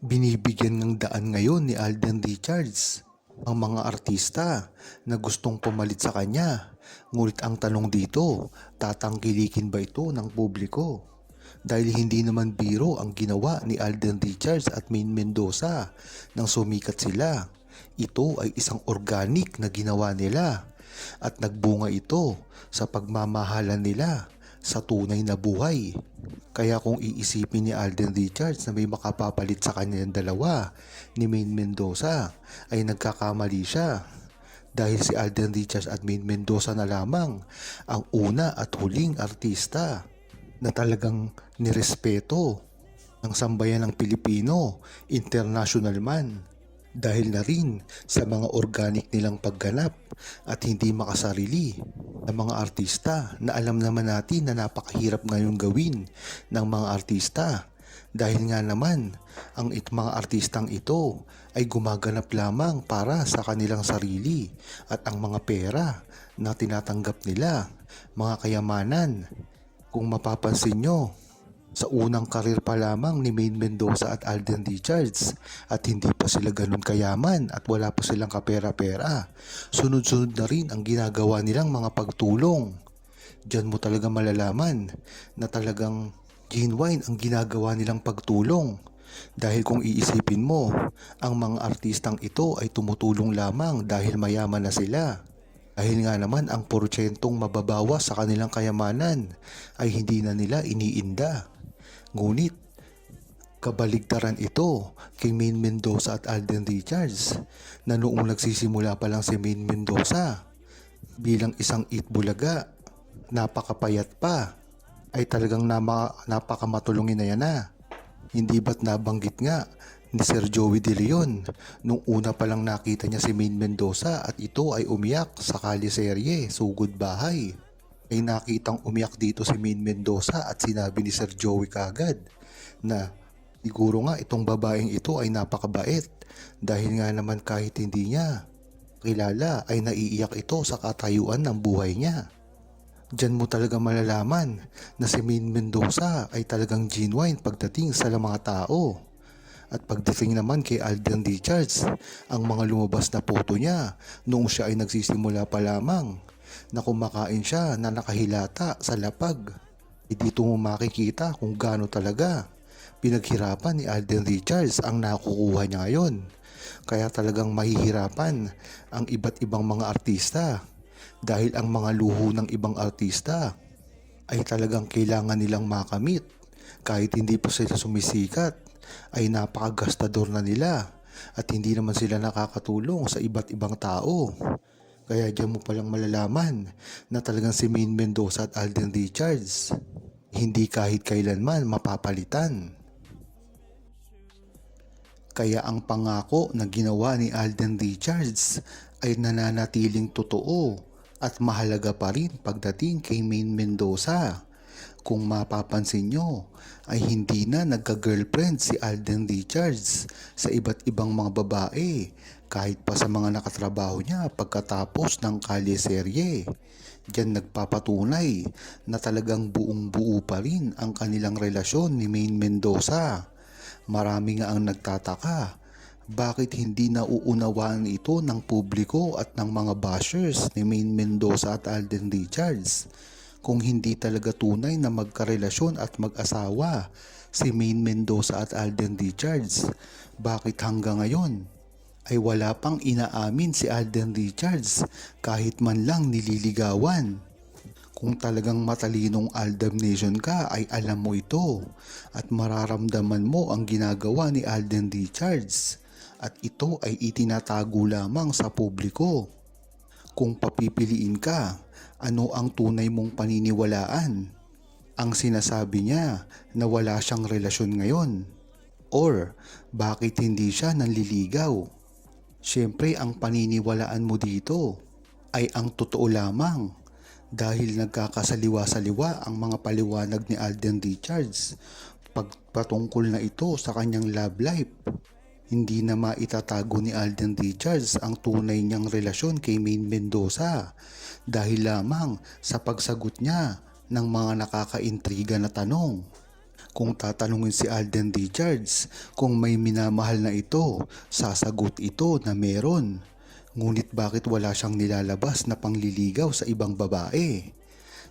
Binibigyan ng daan ngayon ni Alden Richards ang mga artista na gustong pumalit sa kanya. Ngunit ang tanong dito, tatangkilikin ba ito ng publiko? Dahil hindi naman biro ang ginawa ni Alden Richards at Maine Mendoza nang sumikat sila. Ito ay isang organic na ginawa nila at nagbunga ito sa pagmamahalan nila sa tunay na buhay. Kaya kung iisipin ni Alden Richards na may makapapalit sa kanilang dalawa ni Maine Mendoza ay nagkakamali siya. Dahil si Alden Richards at Maine Mendoza na lamang ang una at huling artista na talagang nirespeto ng sambayan ng Pilipino, international man. Dahil na rin sa mga organic nilang pagganap at hindi makasarili ng mga artista na alam naman natin na napakahirap ngayon gawin ng mga artista. Dahil nga naman ang mga artistang ito ay gumaganap lamang para sa kanilang sarili at ang mga pera na tinatanggap nila, mga kayamanan. Kung mapapansin nyo, sa unang karir pa lamang ni Maine Mendoza at Alden Richards at hindi pa sila ganun kayaman at wala pa silang kapera-pera. Sunod-sunod na rin ang ginagawa nilang mga pagtulong. Diyan mo talaga malalaman na talagang genuine ang ginagawa nilang pagtulong. Dahil kung iisipin mo, ang mga artistang ito ay tumutulong lamang dahil mayaman na sila. Dahil nga naman ang porsyentong mababawas sa kanilang kayamanan ay hindi na nila iniinda. Ngunit, kabaligtaran ito kay Maine Mendoza at Alden Richards na noong nagsisimula pa lang si Maine Mendoza bilang isang itbulaga, napakapayat pa, ay talagang napakamatulungin na yan na. Hindi ba't nabanggit nga ni Sir Joey De Leon nung una pa lang nakita niya si Maine Mendoza at ito ay umiyak sa kaliserye, Sugod Bahay. Ay nakitang umiyak dito si Maine Mendoza at sinabi ni Sir Joey kagad na siguro nga itong babaeng ito ay napakabait dahil nga naman kahit hindi niya kilala ay naiiyak ito sa katayuan ng buhay niya. Diyan mo talaga malalaman na si Maine Mendoza ay talagang genuine pagdating sa mga tao. At pagdating naman kay Alden Richards, ang mga lumabas na photo niya noong siya ay nagsisimula pa lamang na kumakain siya na nakahilata sa lapag. Dito mo makikita kung gaano talaga pinaghirapan ni Alden Richards ang nakukuha niya ngayon. Kaya talagang mahihirapan ang iba't ibang mga artista dahil ang mga luho ng ibang artista ay talagang kailangan nilang makamit. Kahit hindi pa sila sumisikat ay napakagastador na nila at hindi naman sila nakakatulong sa iba't ibang tao. Kaya diyan mo palang malalaman na talagang si Maine Mendoza at Alden Richards hindi kahit kailanman mapapalitan. Kaya ang pangako na ginawa ni Alden Richards ay nananatiling totoo at mahalaga pa rin pagdating kay Maine Mendoza. Kung mapapansin nyo, ay hindi na nagka-girlfriend si Alden Richards sa iba't ibang mga babae kahit pa sa mga nakatrabaho niya pagkatapos ng kalyeserye. Diyan nagpapatunay na talagang buong buo pa rin ang kanilang relasyon ni Maine Mendoza. Marami nga ang nagtataka, bakit hindi nauunawaan ito ng publiko at ng mga bashers ni Maine Mendoza at Alden Richards? Kung hindi talaga tunay na magkarelasyon at mag-asawa si Maine Mendoza at Alden Richards, bakit hanggang ngayon ay wala pang inaamin si Alden Richards kahit man lang nililigawan? Kung talagang matalinong Aldam Nation ka ay alam mo ito at mararamdaman mo ang ginagawa ni Alden Richards at ito ay itinatago lamang sa publiko. Kung papipiliin ka, ano ang tunay mong paniniwalaan? Ang sinasabi niya na wala siyang relasyon ngayon? Or bakit hindi siya nanliligaw? Siyempre ang paniniwalaan mo dito ay ang totoo lamang dahil nagkakasaliwa-saliwa ang mga paliwanag ni Alden Richards patungkol na ito sa kanyang love life. Hindi na maitatago ni Alden Richards ang tunay niyang relasyon kay Maine Mendoza dahil lamang sa pagsagot niya ng mga nakakaintriga na tanong. Kung tatanungin si Alden Richards kung may minamahal na ito, sasagot ito na meron. Ngunit bakit wala siyang nilalabas na pangliligaw sa ibang babae?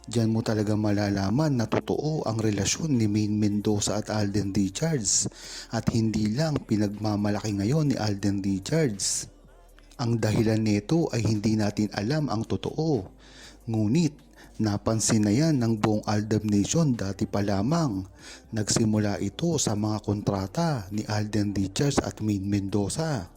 Diyan mo talaga malalaman na totoo ang relasyon ni Maine Mendoza at Alden Richards at hindi lang pinagmamalaki ngayon ni Alden Richards. Ang dahilan nito ay hindi natin alam ang totoo. Ngunit napansin na yan ng buong Aldab Nation dati pa lamang. Nagsimula ito sa mga kontrata ni Alden Richards at Maine Mendoza.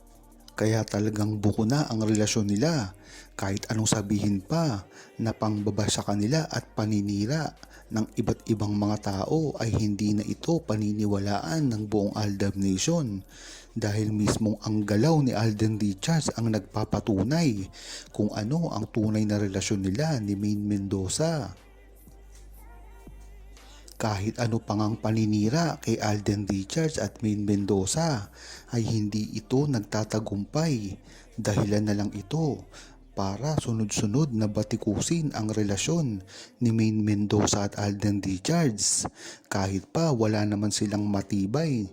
Kaya talagang buko na ang relasyon nila. Kahit anong sabihin pa na pangbaba sa kanila at paninira ng iba't ibang mga tao ay hindi na ito paniniwalaan ng buong Aldab Nation. Dahil mismong ang galaw ni Alden Richards ang nagpapatunay kung ano ang tunay na relasyon nila ni Maine Mendoza. Kahit ano pang ang paninira kay Alden Richards at Maine Mendoza ay hindi ito nagtatagumpay. Dahilan na lang ito para sunod-sunod na batikusin ang relasyon ni Maine Mendoza at Alden Richards kahit pa wala naman silang matibay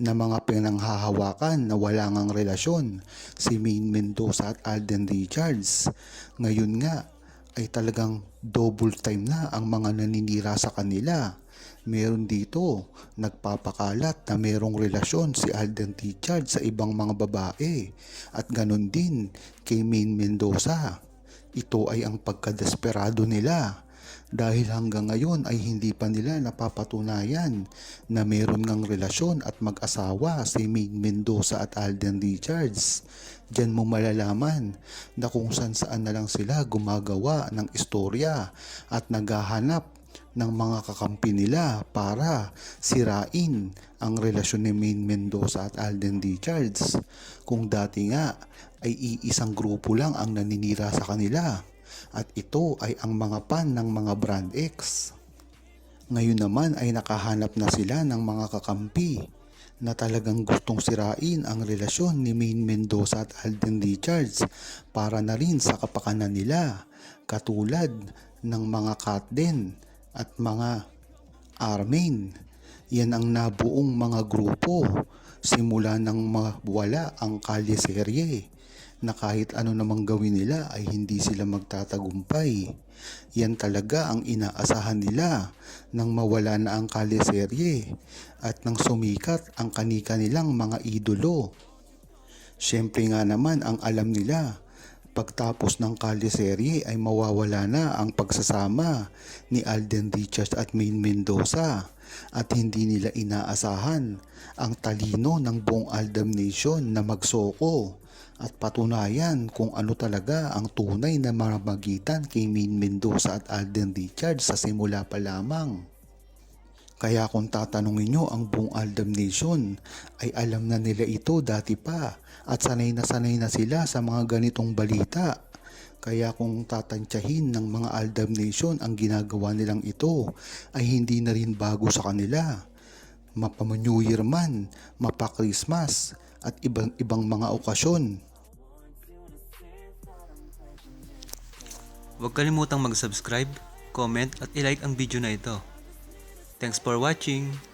na mga pinanghahawakan na wala ngang relasyon si Maine Mendoza at Alden Richards. Ngayon nga ay talagang double time na ang mga naninira sa kanila. Meron dito nagpapakalat na merong relasyon si Alden Richards sa ibang mga babae at ganun din kay Maine Mendoza. Ito ay ang pagkadesperado nila dahil hanggang ngayon ay hindi pa nila napapatunayan na meron ngang relasyon at mag-asawa si Maine Mendoza at Alden Richards. Diyan mo malalaman na kung saan na lang sila gumagawa ng istorya at naghahanap ng mga kakampi nila para sirain ang relasyon ni Maine Mendoza at Alden Richards. Kung dati nga ay iisang grupo lang ang naninira sa kanila at ito ay ang mga pan ng mga Brand X. Ngayon naman ay nakahanap na sila ng mga kakampi na talagang gustong sirain ang relasyon ni Maine Mendoza at Alden Richards para na rin sa kapakanan nila, katulad ng mga Katden at mga Armain. Yan ang nabuong mga grupo simula nang mawala ang Kalye Serye na kahit ano namang gawin nila ay hindi sila magtatagumpay. Yan talaga ang inaasahan nila nang mawala na ang Kalye Serye at nang sumikat ang kanika nilang mga idolo. Siyempre nga naman ang alam nila, pagtapos ng Kalye Serye ay mawawala na ang pagsasama ni Alden Richards at Maine Mendoza at hindi nila inaasahan ang talino ng buong Aldab Nation na magsoko at patunayan kung ano talaga ang tunay na mamamagitan kay Maine Mendoza at Alden Richards sa simula pa lamang. Kaya kung tatanungin nyo ang buong Aldab Nation ay alam na nila ito dati pa at sanay na sila sa mga ganitong balita. Kaya kung tatantyahin ng mga Aldab Nation ang ginagawa nilang ito ay hindi na rin bago sa kanila. Mapa New Year man, mapa Christmas at ibang mga okasyon. Huwag kalimutang mag-subscribe, comment at i-like ang video na ito. Thanks for watching!